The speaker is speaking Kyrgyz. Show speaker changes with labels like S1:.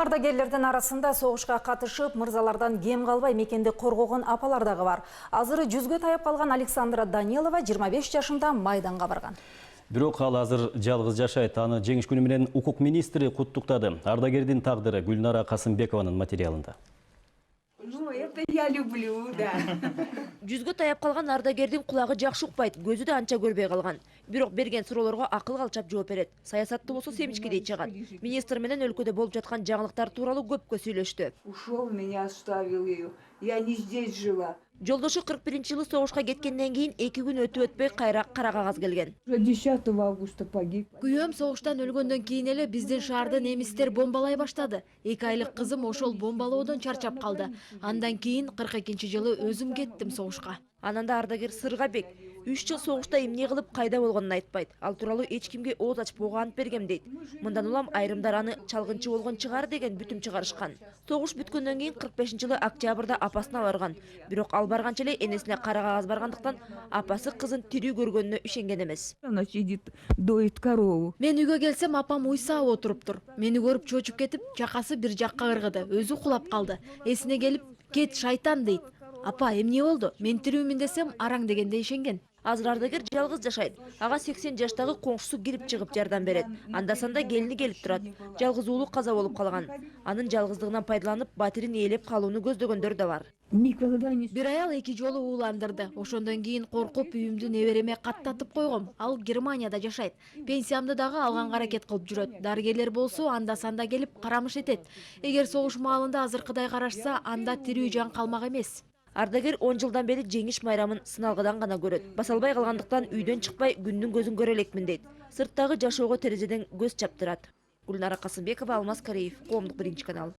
S1: Ардагерлердин арасында согушка катышып, мырзалардан кем калбай мекенди коргогон апалар дагы бар. Азыры 100гө таяп калган Александра Данилова 25 жашында майданга барган.
S2: Бирок ал азыр жалгыз жашайт. Аны жеңиш күнү менен укук министри куттуктады. Ардагердин тагдыры Гүлнара Касымбекованын материалында.
S3: Ну, это я люблю, да.
S4: 100гө таяп калган ардагердин кулагы жакшы укпайт, көзү да анча көрбөй калган. Бирок берген суроолорго акыл калчап жооп берет. Саясатты болсо семичке дей чыгат. Министр менен өлкөдө болуп жаткан жаңылыктар тууралуу көпкө сүйлөштү.
S3: Ушел, меня оставил ее. Я не здесь жила.
S4: Жолдошу 41-жылы согушка кеткенден кийин 2 күн өтүп өтпөй кайра кара кагаз келген.
S3: Уже 10 августа погиб.
S5: Күйөөм согуштан өлгөндөн кийин эле биздин шаарды немистер бомбалай баштады. 2 айлык кызым ошол бомбалоодон чарчап калды. Андан кийин 42-жылы өзүм кеттим согушка.
S4: Ананда ардагер Сыргабек 3 жыл согушта эмне кылып кайда болгонун айтпайт. Ал тууралуу эч кимге ооз ачпоого ант бергем дейт. Мындан улам айрымдар аны чалгынчы болгон чыгар деген бүтүм чыгарышкан. Согуш бүткөндөн кийин 45-жылы октябрда апасына барган. Бирок ал барганча эле энесине кара кагаз баргандыктан апасы кызын тирүү көргөнүнө ишенген эмес.
S3: Она сидит, доит корову.
S5: Мен үйгө келсем апам уйсаап отуруптур. Мени көрүп чочуп кетип, жакасы бир жакка ыргыды. Өзү кулап калды. Эсине келип, "Кет шайтан" дейт. Апа, эмне болду? Мен тирүүмүн десем, араң дегенде ишенген.
S4: Азыр ардагер жалгыз жашайт. Ага 80 жаштагы коңшусу кирип чыгып жардам берет. Анда санда келини келип турат. Жалгыз уулу каза болуп калган. Анын жалгыздыгынан пайдаланып, батирин ээлеп калууну көздөгөндөр да бар.
S3: Никогда не...
S5: Бир аял 2 жолу ууландырды. Ошондон кийин коркуп үйүмдү небереме каттатып койгом. Ал Германияда жашайт. Пенсиямды дагы алганга аракет кылып жүрөт. Дарыгерлер болсо анда санда келип карамыш этет. Эгер согуш маалында азыркыдай карашса, анда тирүү жан калмак эмес.
S4: Ардагер 10 жылдан бери жеңиш майрамын сыналгыдан гана көрөт. Басалбай калгандыктан үйдөн чыкпай күндүн көзүн көрө элекмин дейт. Сырттагы жашоого терезеден көз чаптырат. Гүлнара Касымбекова, Алмаз Кариев, Коомдук 1 канал.